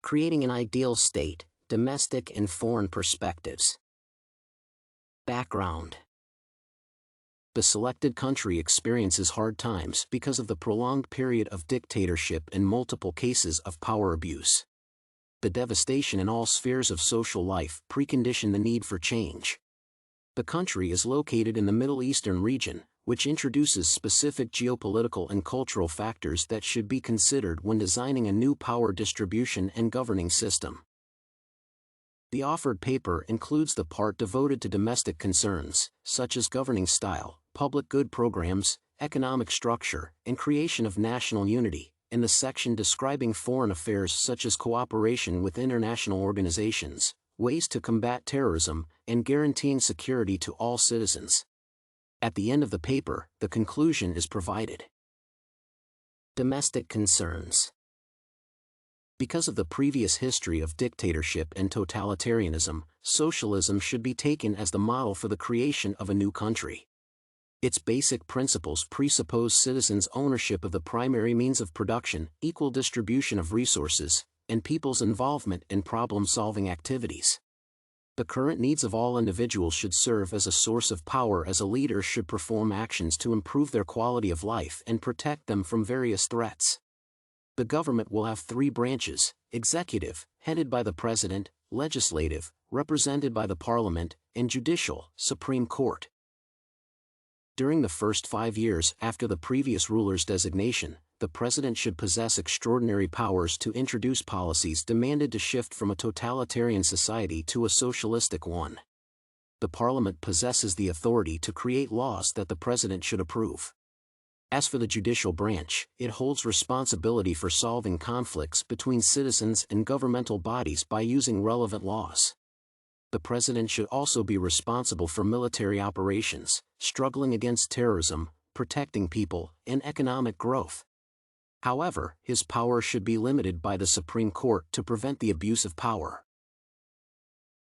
creating an ideal state, domestic and foreign perspectives. Background. The selected country experiences hard times because of the prolonged period of dictatorship and multiple cases of power abuse. The devastation in all spheres of social life precondition the need for change. The country is located in the Middle Eastern region, which introduces specific geopolitical and cultural factors that should be considered when designing a new power distribution and governing system. The offered paper includes the part devoted to domestic concerns, such as governing style, public good programs, economic structure, and creation of national unity, and the section describing foreign affairs such as cooperation with international organizations, ways to combat terrorism, and guaranteeing security to all citizens. At the end of the paper, the conclusion is provided. Domestic concerns. Because of the previous history of dictatorship and totalitarianism, socialism should be taken as the model for the creation of a new country. Its basic principles presuppose citizens' ownership of the primary means of production, equal distribution of resources, and people's involvement in problem-solving activities. The current needs of all individuals should serve as a source of power, as a leader should perform actions to improve their quality of life and protect them from various threats. The government will have three branches: executive, headed by the president; legislative, represented by the parliament; and judicial, Supreme Court. During the first 5 years after the previous ruler's designation, the president should possess extraordinary powers to introduce policies demanded to shift from a totalitarian society to a socialistic one. The parliament possesses the authority to create laws that the president should approve. As for the judicial branch, it holds responsibility for solving conflicts between citizens and governmental bodies by using relevant laws. The president should also be responsible for military operations, struggling against terrorism, protecting people, and economic growth. However, his power should be limited by the Supreme Court to prevent the abuse of power.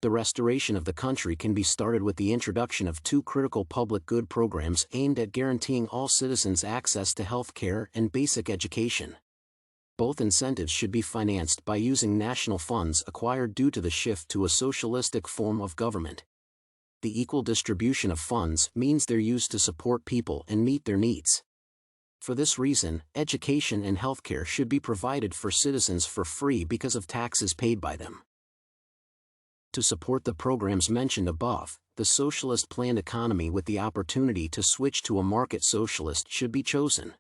The restoration of the country can be started with the introduction of 2 critical public good programs aimed at guaranteeing all citizens access to health care and basic education. Both incentives should be financed by using national funds acquired due to the shift to a socialistic form of government. The equal distribution of funds means they're used to support people and meet their needs. For this reason, education and healthcare should be provided for citizens for free because of taxes paid by them. To support the programs mentioned above, the socialist planned economy with the opportunity to switch to a market socialist should be chosen.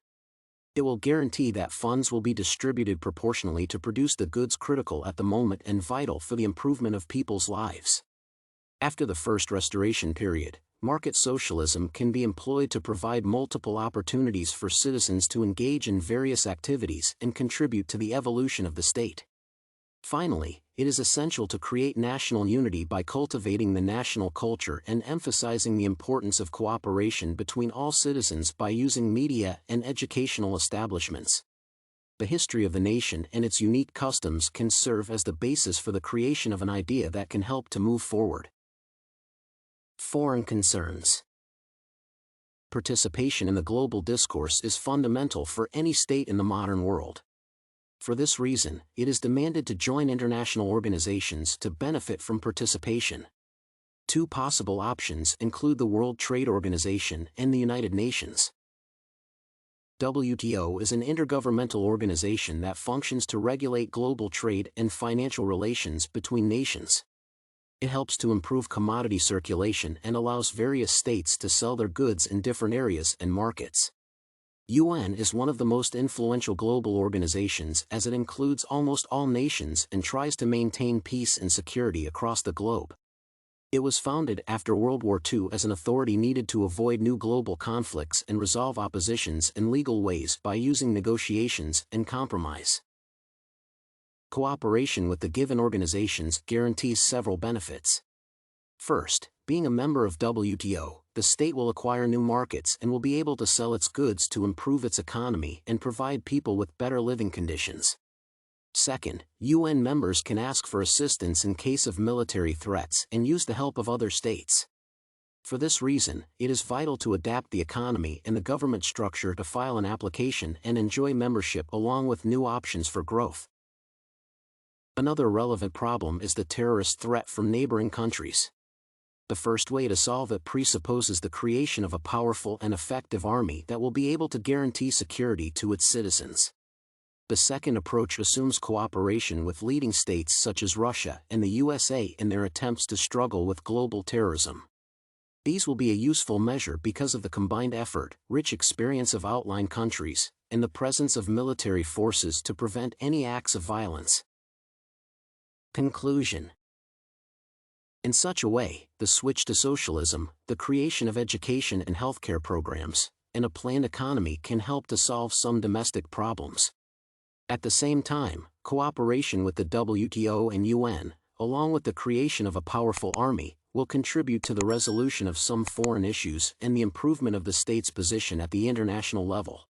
It will guarantee that funds will be distributed proportionally to produce the goods critical at the moment and vital for the improvement of people's lives. After the first restoration period, market socialism can be employed to provide multiple opportunities for citizens to engage in various activities and contribute to the evolution of the state. Finally, it is essential to create national unity by cultivating the national culture and emphasizing the importance of cooperation between all citizens by using media and educational establishments. The history of the nation and its unique customs can serve as the basis for the creation of an idea that can help to move forward. Foreign concerns. Participation in the global discourse is fundamental for any state in the modern world. For this reason, it is demanded to join international organizations to benefit from participation. 2 possible options include the World Trade Organization and the United Nations. WTO is an intergovernmental organization that functions to regulate global trade and financial relations between nations. It helps to improve commodity circulation and allows various states to sell their goods in different areas and markets. UN is one of the most influential global organizations as it includes almost all nations and tries to maintain peace and security across the globe. It was founded after World War II as an authority needed to avoid new global conflicts and resolve oppositions in legal ways by using negotiations and compromise. Cooperation with the given organizations guarantees several benefits. First, being a member of WTO, the state will acquire new markets and will be able to sell its goods to improve its economy and provide people with better living conditions. Second, UN members can ask for assistance in case of military threats and use the help of other states. For this reason, it is vital to adapt the economy and the government structure to file an application and enjoy membership along with new options for growth. Another relevant problem is the terrorist threat from neighboring countries. The first way to solve it presupposes the creation of a powerful and effective army that will be able to guarantee security to its citizens. The second approach assumes cooperation with leading states such as Russia and the USA in their attempts to struggle with global terrorism. These will be a useful measure because of the combined effort, rich experience of outlying countries, and the presence of military forces to prevent any acts of violence. Conclusion. In such a way, the switch to socialism, the creation of education and healthcare programs, and a planned economy can help to solve some domestic problems. At the same time, cooperation with the WTO and UN, along with the creation of a powerful army, will contribute to the resolution of some foreign issues and the improvement of the state's position at the international level.